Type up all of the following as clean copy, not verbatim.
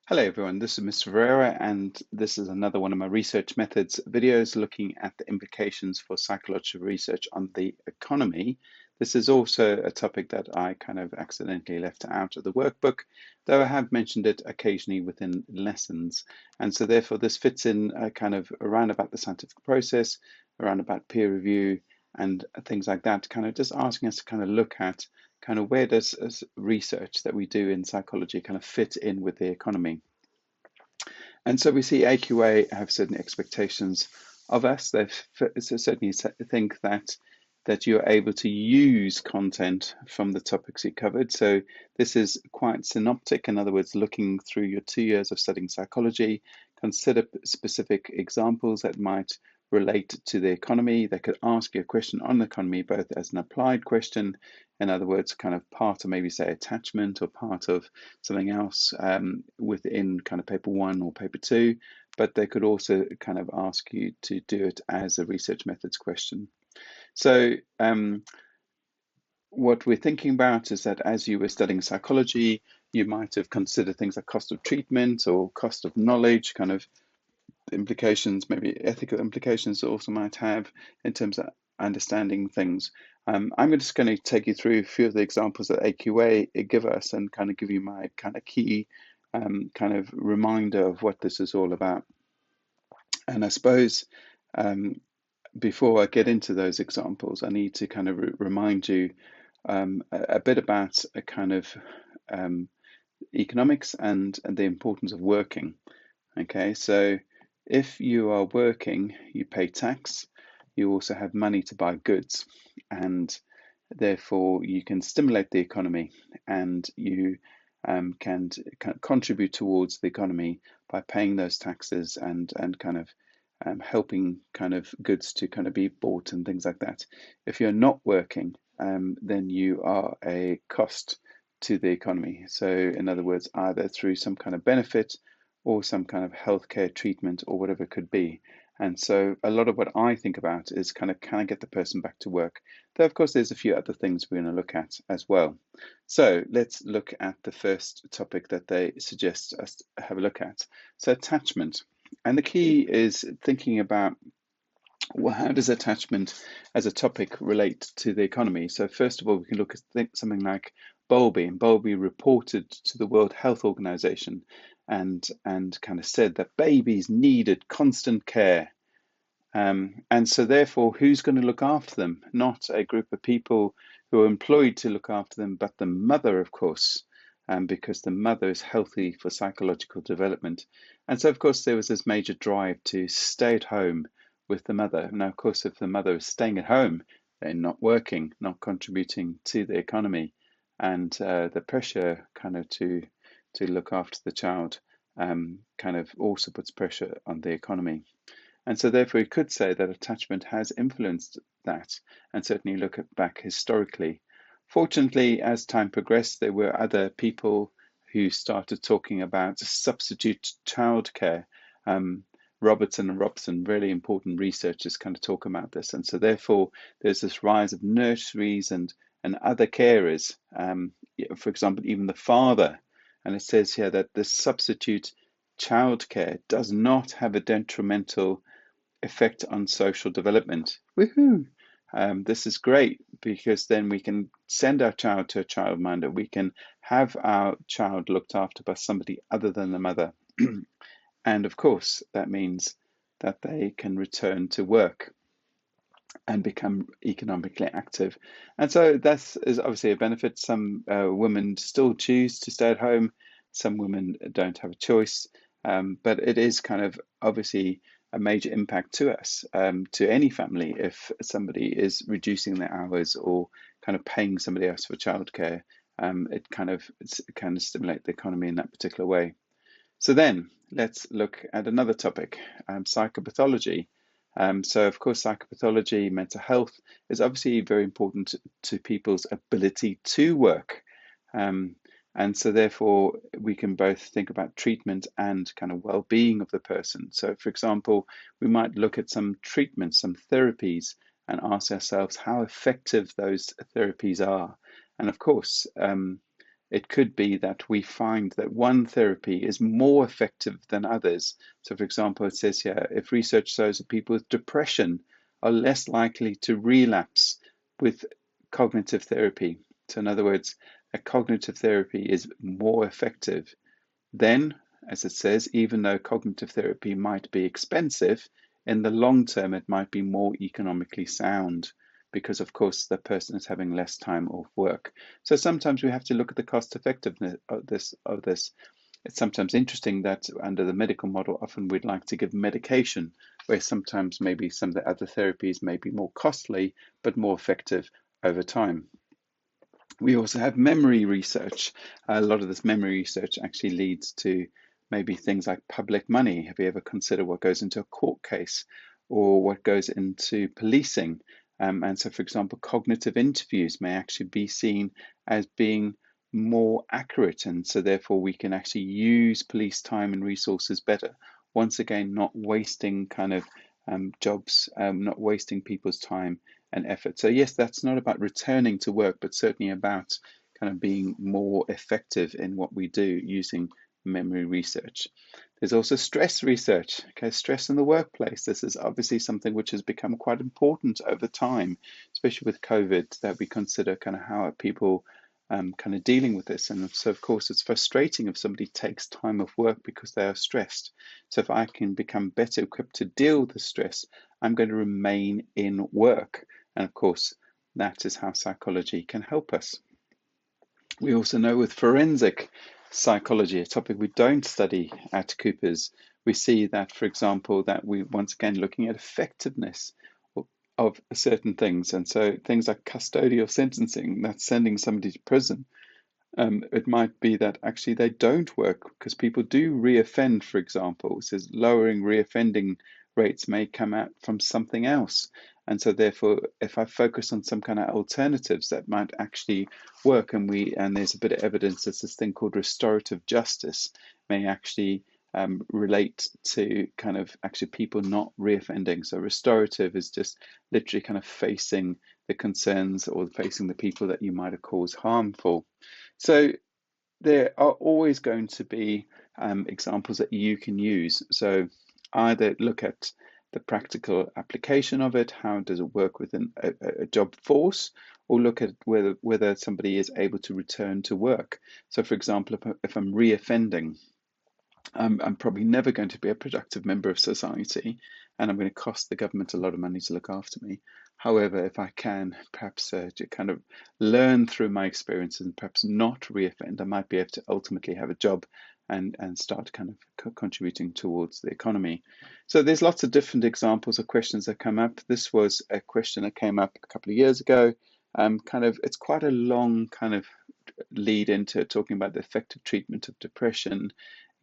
Hello everyone, this is Mr. Ferreira and this is another one of my research methods videos looking at the implications for psychological research on the economy. This is also a topic that I kind of accidentally left out of the workbook, though I have mentioned it occasionally within lessons. And so therefore this fits in kind of around about the scientific process, around about peer review and things like that, kind of just asking us to kind of look at kind of where does research that we do in psychology kind of fit in with the economy. And so we see AQA have certain expectations of us. They certainly think that you're able to use content from the topics you covered. So this is quite synoptic. In other words, looking through your 2 years of studying psychology, consider specific examples that might relate to the economy. They could ask you a question on the economy, both as an applied question, in other words, kind of part of maybe say attachment or part of something else within kind of paper 1 or paper 2, but they could also kind of ask you to do it as a research methods question. So what we're thinking about is that as you were studying psychology, you might have considered things like cost of treatment or cost of knowledge, kind of implications, maybe ethical implications also might have in terms of understanding things. I'm just going to take you through a few of the examples that AQA give us and kind of give you my kind of key kind of reminder of what this is all about. And I suppose before I get into those examples, I need to kind of remind you a bit about a kind of economics and the importance of working. Okay, so if you are working, you pay tax, you also have money to buy goods, and therefore you can stimulate the economy and you can contribute towards the economy by paying those taxes and kind of helping kind of goods to kind of be bought and things like that. If you're not working, then you are a cost to the economy. So in other words, either through some kind of benefit or some kind of healthcare treatment or whatever it could be. And so a lot of what I think about is kind of, can I get the person back to work? Though, of course, there's a few other things we're going to look at as well. So let's look at the first topic that they suggest us to have a look at. So attachment. And the key is thinking about, well, how does attachment as a topic relate to the economy? So first of all, we can look at something like Bowlby, and Bowlby reported to the World Health Organization and kind of said that babies needed constant care. And so therefore, who's going to look after them? Not a group of people who are employed to look after them, but the mother, of course, because the mother is healthy for psychological development. And so, of course, there was this major drive to stay at home with the mother. Now, of course, if the mother is staying at home, they're not working, not contributing to the economy, and the pressure kind of to look after the child kind of also puts pressure on the economy. And so therefore, we could say that attachment has influenced that, and certainly look back historically. Fortunately, as time progressed, there were other people who started talking about substitute childcare. Robertson and Robson, really important researchers, kind of talk about this. And so therefore, there's this rise of nurseries and other carers. For example, even the father. And it says here that the substitute childcare does not have a detrimental effect on social development. Woohoo! This is great because then we can send our child to a childminder. We can have our child looked after by somebody other than the mother. And of course, that means that they can return to work and become economically active. And so that is obviously a benefit. Some women still choose to stay at home. Some women don't have a choice. But it is kind of obviously a major impact to us, to any family, if somebody is reducing their hours or kind of paying somebody else for childcare. It kind of stimulate the economy in that particular way. So then let's look at another topic, psychopathology. So of course, psychopathology, mental health is obviously very important to people's ability to work. And so therefore, we can both think about treatment and kind of well-being of the person. So for example, we might look at some treatments, some therapies, and ask ourselves how effective those therapies are. And of course, it could be that we find that one therapy is more effective than others. So, for example, it says here, if research shows that people with depression are less likely to relapse with cognitive therapy. So, in other words, a cognitive therapy is more effective. Then, as it says, even though cognitive therapy might be expensive, in the long term, it might be more economically sound because, of course, the person is having less time off work. So sometimes we have to look at the cost effectiveness of this. It's sometimes interesting that under the medical model, often we'd like to give medication, where sometimes maybe some of the other therapies may be more costly, but more effective over time. We also have memory research. A lot of this memory research actually leads to maybe things like public money. Have you ever considered what goes into a court case or what goes into policing? And so, for example, cognitive interviews may actually be seen as being more accurate. And so, therefore, we can actually use police time and resources better. Once again, not wasting kind of jobs, not wasting people's time and effort. So yes, that's not about returning to work, but certainly about kind of being more effective in what we do using memory research. There's also stress research. Okay, stress in the workplace. This is obviously something which has become quite important over time, especially with COVID, that we consider kind of how are people kind of dealing with this. And so, of course, it's frustrating if somebody takes time off work because they are stressed. So if I can become better equipped to deal with the stress, I'm going to remain in work. And of course, that is how psychology can help us. We also know with forensic psychology, a topic we don't study at Cooper's, we see that, for example, that we once again looking at effectiveness of certain things. And so things like custodial sentencing, that's sending somebody to prison. It might be that actually they don't work because people do reoffend, for example. It says lowering reoffending rates may come out from something else. And so therefore, if I focus on some kind of alternatives that might actually work, and there's a bit of evidence that this thing called restorative justice may actually relate to kind of actually people not reoffending. So restorative is just literally kind of facing the concerns or facing the people that you might have caused harm for. So there are always going to be examples that you can use. So either look at the practical application of it, how does it work within a job force, or look at whether somebody is able to return to work. So for example, if I'm reoffending, I'm probably never going to be a productive member of society, and I'm going to cost the government a lot of money to look after me. However, if I can perhaps to kind of learn through my experiences and perhaps not reoffend, I might be able to ultimately have a job and start kind of contributing towards the economy. So there's lots of different examples of questions that come up. This was a question that came up a couple of years ago. It's quite a long kind of lead into talking about the effective treatment of depression.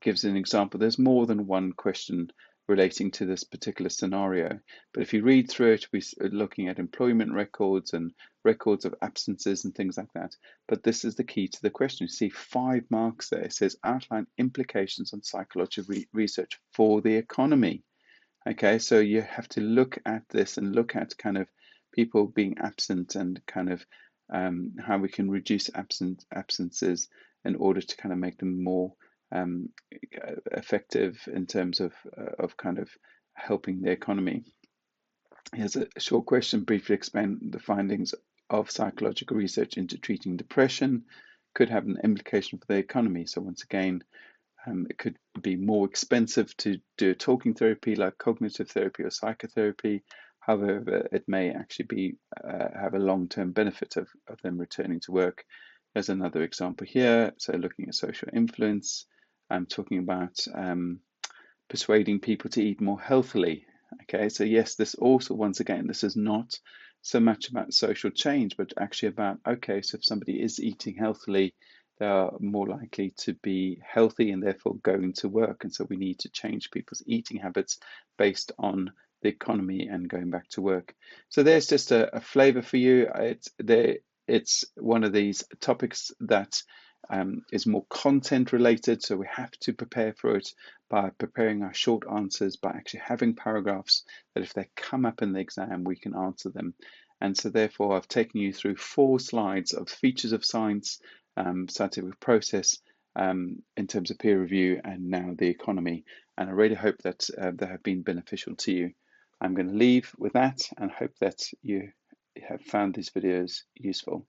Gives an example. There's more than one question relating to this particular scenario. But if you read through it, we're looking at employment records and records of absences and things like that. But this is the key to the question. You see 5 marks there. It says outline implications on psychological research for the economy. Okay, so you have to look at this and look at kind of people being absent and kind of how we can reduce absences in order to kind of make them more effective in terms of kind of helping the economy. Here's a short question, briefly explain the findings of psychological research into treating depression could have an implication for the economy. So once again, it could be more expensive to do a talking therapy like cognitive therapy or psychotherapy. However, it may actually be have a long-term benefit of them returning to work. There's another example here. So looking at social influence, I'm talking about persuading people to eat more healthily. Okay, so yes, this also, once again, this is not so much about social change, but actually about, okay, so if somebody is eating healthily, they are more likely to be healthy and therefore going to work. And so we need to change people's eating habits based on the economy and going back to work. So there's just a flavor for you. It's one of these topics that is more content related, so we have to prepare for it by preparing our short answers, by actually having paragraphs that if they come up in the exam, we can answer them. And so therefore, I've taken you through 4 slides of features of science, scientific process in terms of peer review and now the economy. And I really hope that they have been beneficial to you. I'm going to leave with that and hope that you have found these videos useful.